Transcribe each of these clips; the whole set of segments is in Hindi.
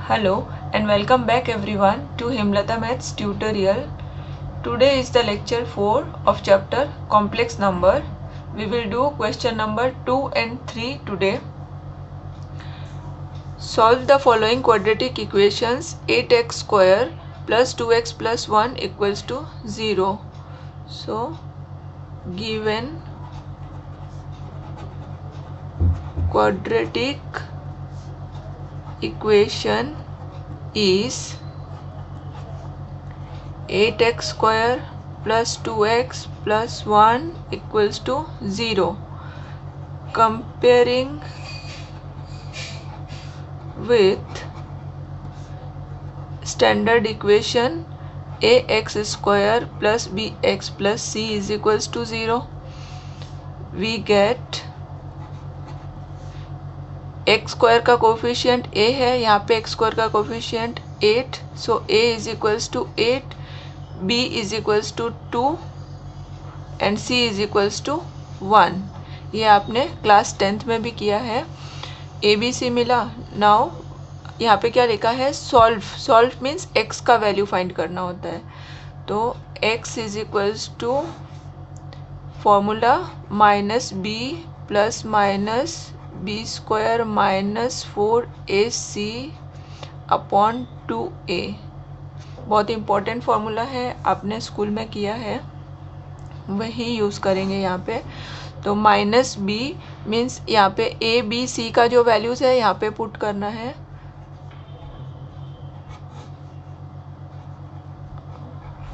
Hello and welcome back everyone to Himlata Maths tutorial. Today is the lecture 4 of chapter complex number. We will do question number 2 and 3 today. Solve the following quadratic equations. 8x square plus 2x plus 1 equals to 0. So given quadratic equation is 8x square plus 2x plus 1 equals to 0. Comparing with standard equation ax square plus bx plus c is equals to 0, we get x square का कोफिशिएंट a है, यहाँ पे x स्क्वायर का coefficient 8, so a is equals to 8, b is equals to 2 and c is equals to 1. ये आपने क्लास 10th में भी किया है. ABC मिला. नाउ यहाँ पे क्या लिखा है? सॉल्व मीन्स x का वैल्यू फाइंड करना होता है. तो x is equals to formula minus b plus minus B square minus 4ac upon 2a. बहुत इम्पोर्टेंट फार्मूला है, आपने स्कूल में किया है, वही यूज़ करेंगे यहाँ पे. तो माइनस b मीन्स यहाँ पे a b c का जो वैल्यूज़ है यहाँ पे पुट करना है.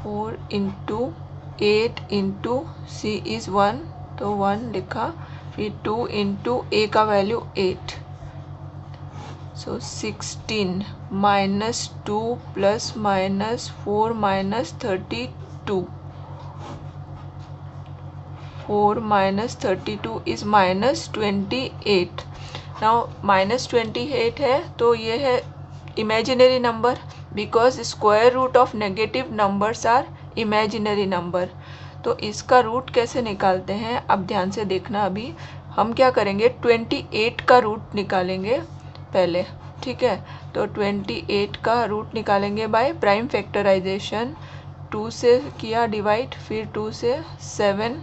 Four into 8 into C is 1, तो 1 लिखा. फिर 2 इंटू ए का value 8, so 16 minus 2 plus minus 4 minus 32. 4 minus 32 is minus 28. Now minus 28 है तो ये है imaginary number, because square root of negative numbers are imaginary number. तो इसका रूट कैसे निकालते हैं अब ध्यान से देखना. अभी हम क्या करेंगे, 28 का रूट निकालेंगे पहले, ठीक है. तो 28 का रूट निकालेंगे बाय प्राइम फैक्टराइजेशन. 2 से किया डिवाइड, फिर 2 से 7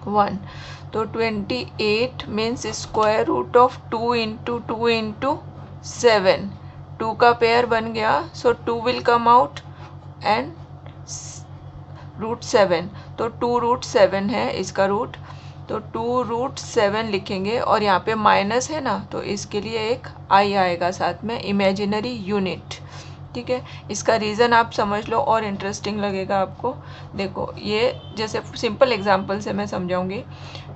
1. तो 28 means square root of 2 into 2 into 7. 2 का पेयर बन गया, so 2 will come out and root 7. तो 2 रूट 7 है इसका रूट. तो 2 रूट 7 लिखेंगे और यहाँ पे माइनस है ना, तो इसके लिए एक आई आएगा साथ में, इमेजिनरी यूनिट, ठीक है. इसका रीज़न आप समझ लो और इंटरेस्टिंग लगेगा आपको. देखो ये जैसे सिंपल एग्जांपल से मैं समझाऊंगी.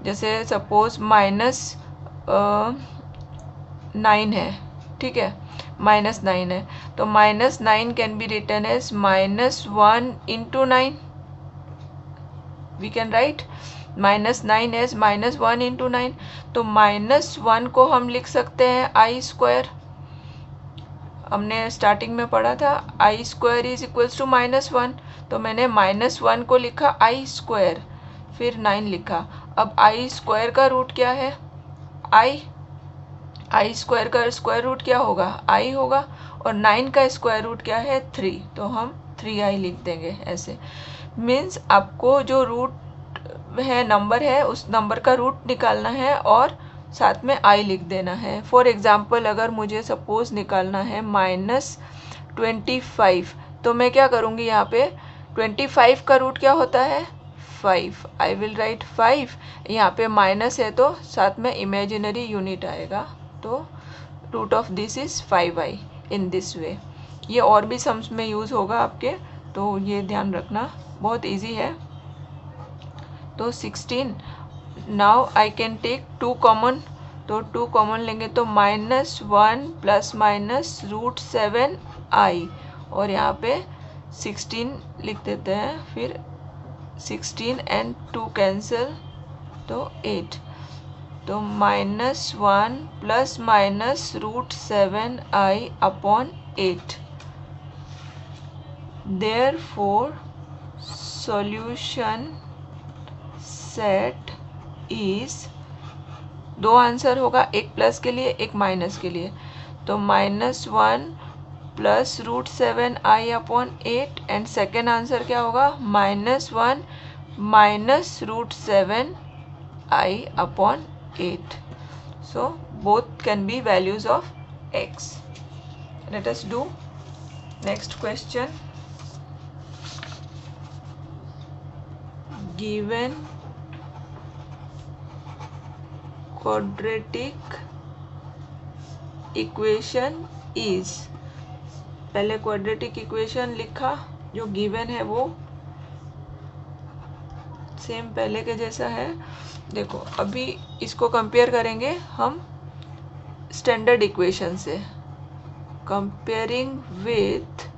जैसे सपोज माइनस 9 है, ठीक है, माइनस 9 है. तो minus 9 can be written as minus 1 into 9. We can write minus 9 as minus 1 into 9. तो माइनस 1 को हम लिख सकते हैं आई स्क्वायर. हमने स्टार्टिंग में पढ़ा था i square is equals to minus 1. तो मैंने माइनस 1 को लिखा आई स्क्वायर, फिर 9 लिखा. अब आई स्क्वायर का रूट क्या है? आई स्क्वायर का स्क्वायर रूट क्या होगा? आई होगा. और 9 का स्क्वायर रूट क्या है? 3. तो हम 3i लिख देंगे ऐसे. मीन्स आपको जो रूट है, नंबर है, उस नंबर का रूट निकालना है और साथ में आई लिख देना है. फॉर एग्जाम्पल अगर मुझे सपोज निकालना है माइनस 25, तो मैं क्या करूँगी, यहाँ पे 25 का रूट क्या होता है? 5. I will write 5. यहाँ पे माइनस है तो साथ में इमेजिनरी यूनिट आएगा. तो root of this is 5i in this way. ये और भी सम्स में यूज़ होगा आपके, तो ये ध्यान रखना, बहुत ईजी है. तो 16. Now I can take 2 common. तो 2 कॉमन लेंगे तो minus 1 plus minus root 7i, और यहाँ पे 16 लिख देते हैं. फिर 16 एंड 2 कैंसिल, तो 8. तो minus 1 plus minus root 7i upon 8. Therefore solution set is, 2 answer होगा, एक प्लस के लिए एक माइनस के लिए. तो -1 plus root 7i upon 8 and second answer क्या होगा -1 minus root 7i upon 8. So both can be values of x. Let us do next question. Given quadratic equation is, पहले क्वाड्रेटिक इक्वेशन लिखा, जो गिवन है वो सेम पहले के जैसा है. देखो अभी इसको कंपेयर करेंगे हम स्टैंडर्ड इक्वेशन से. Comparing with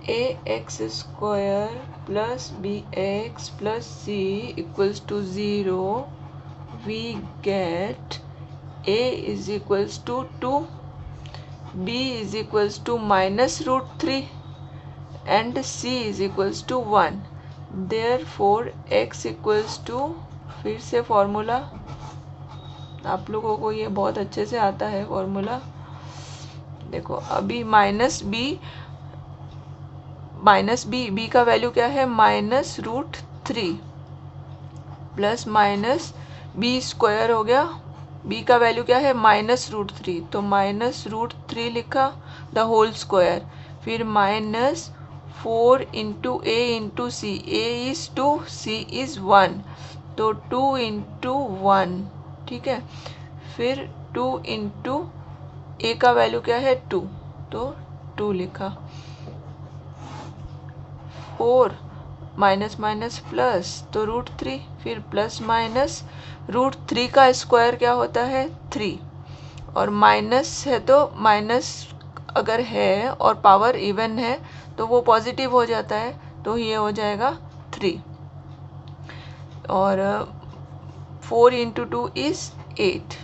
ax square plus bx plus c equals to 0, we get a is equals to 2, b is equals to minus root 3 and c is equals to 1. Therefore x equals to, फिर से फॉर्मूला, आप लोगों को ये बहुत अच्छे से आता है फॉर्मूला. देखो अभी माइनस बी का वैल्यू क्या है minus root 3 plus minus B square हो गया. बी का वैल्यू क्या है माइनस रूट 3, तो माइनस रूट 3 लिखा द होल स्क्वायर. फिर minus 4 into A into C, A is 2 C is 1, तो 2 इंटू 1. ठीक है. फिर 2 इंटू ए का वैल्यू क्या है 2, तो 2 लिखा. 4 माइनस माइनस प्लस, तो रूट 3. फिर प्लस माइनस रूट 3 का स्क्वायर क्या होता है 3, और माइनस है तो माइनस अगर है और पावर इवन है तो वो पॉजिटिव हो जाता है, तो ये हो जाएगा 3. और 4 into 2 is 8.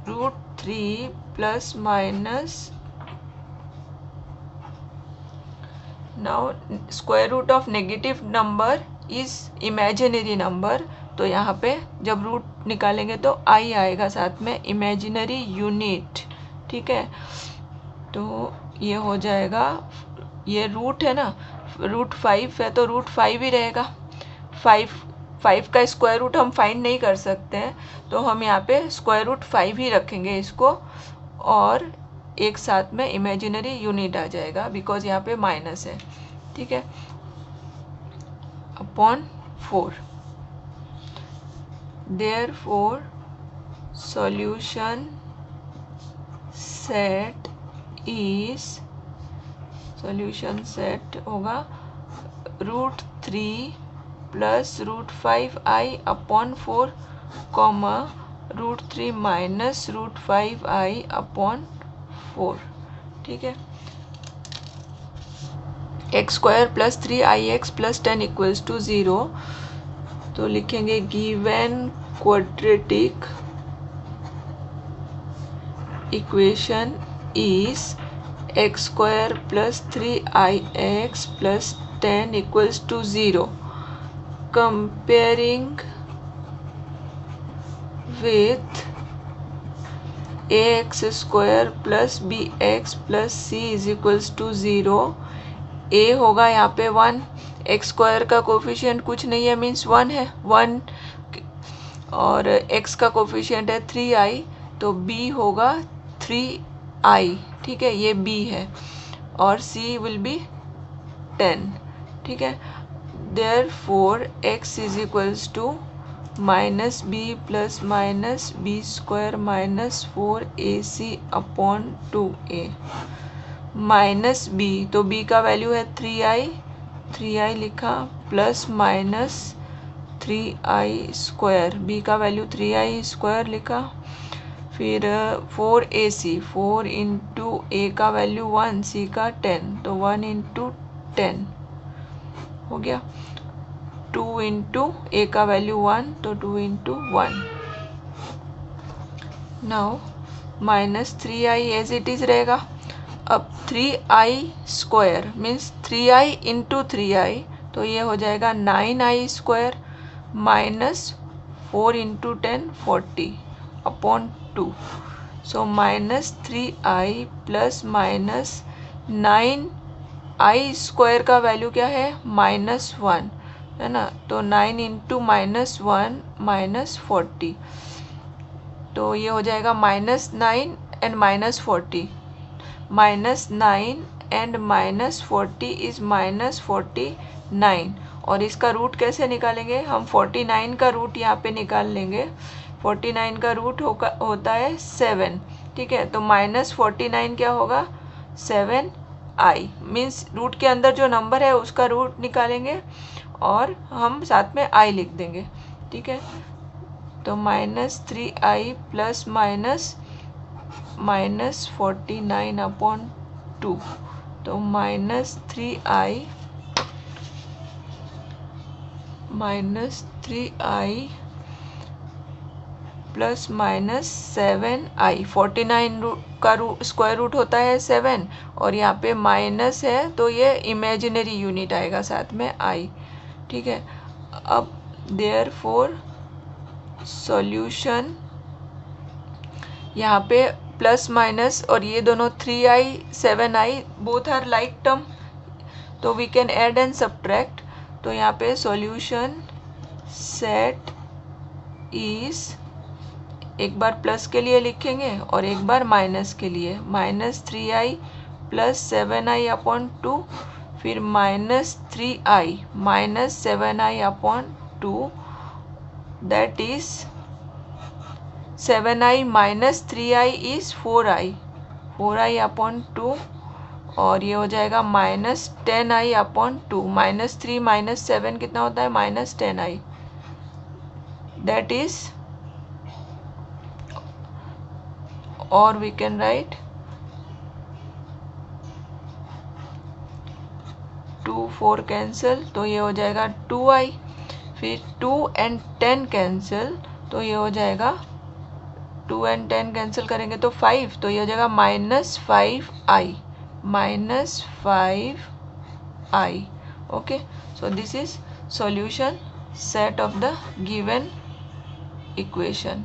Root 3 plus minus, now square root of negative number is imaginary number, तो यहाँ पे जब रूट निकालेंगे तो आई आएगा साथ में, इमेजिनरी यूनिट. ठीक है. तो ये हो जाएगा, ये रूट है ना, रूट 5 है तो रूट 5 ही रहेगा. 5 का स्क्वायर रूट हम फाइंड नहीं कर सकते हैं, तो हम यहाँ पे स्क्वायर रूट 5 ही रखेंगे इसको, और एक साथ में इमेजिनरी यूनिट आ जाएगा बिकॉज यहाँ पे माइनस है. ठीक है. Upon 4. Therefore solution set is, solution set होगा root 3 plus root 5i upon 4 comma root 3 minus root 5i upon 4. ठीक है. X square plus 3ix plus 10 equals to 0, तो लिखेंगे given quadratic equation is x square plus 3ix plus 10 equals to 0. Comparing with ax square plus bx plus c is equals to 0. a होगा यहाँ पे 1, एक्स स्क्वायर का कोफिशिएंट कुछ नहीं है मीन्स 1 है 1, और x का कोफिशिएंट है 3i, तो b होगा 3i. ठीक है, ये b है, और c विल बी 10. ठीक है. Therefore x is equals to minus B plus minus B square minus 4ac upon 2a minus b, तो b का वैल्यू है 3i लिखा, plus minus 3i square, b का वैल्यू 3i स्क्वायर लिखा. फिर 4ac, 4 इंटू a का वैल्यू 1, c का 10, तो 1 इंटू 10 हो गया. 2 इंटू ए का वैल्यू 1, तो 2 into 1. Now minus 3i as it is रहेगा. अब 3i square means 3i into 3i, तो ये हो जाएगा 9i square. minus 4 into 10 40 upon 2. So minus 3i plus minus 9i square का वैल्यू क्या है -1 है ना, तो 9 इंटू -1 -40, तो ये हो जाएगा -9 एंड -40, -9 एंड -40 इज -49, और इसका रूट कैसे निकालेंगे हम, 49 का रूट यहाँ पे निकाल लेंगे। 49 का रूट होता है 7, ठीक है, तो -49 क्या होगा 7i, मीन्स रूट के अंदर जो नंबर है उसका रूट निकालेंगे और हम साथ में i लिख देंगे, ठीक है। तो -3i प्लस -49 अपॉन 2, तो -3i प्लस -7i, 49 का स्क्वायर रूट होता है 7 और यहाँ पे माइनस है तो ये इमेजिनरी यूनिट आएगा साथ में i, ठीक है। अब देयरफॉर सॉल्यूशन, यहाँ पे प्लस माइनस और ये दोनों 3i 7i both are like term, तो we can add and subtract. तो यहाँ पे सॉल्यूशन सेट इज, एक बार प्लस के लिए लिखेंगे और एक बार माइनस के लिए, -3i प्लस 7i अपॉन 2, फिर -3i minus 7i upon 2, that is 7i minus 3i is 4i upon 2, और ये हो जाएगा -10i अपॉन 2, -3 -7 कितना होता है -10i, दैट इज, और वी कैन राइट 2 4 कैंसिल, तो ये हो जाएगा 2i, फिर 2 and 10 कैंसिल, तो ये हो जाएगा 2 and 10 कैंसिल करेंगे तो 5, तो ये हो जाएगा -5i, okay, so this is solution set of the given equation.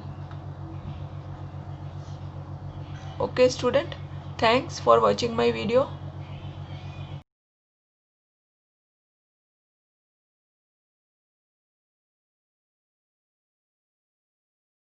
Okay student, thanks for watching my video.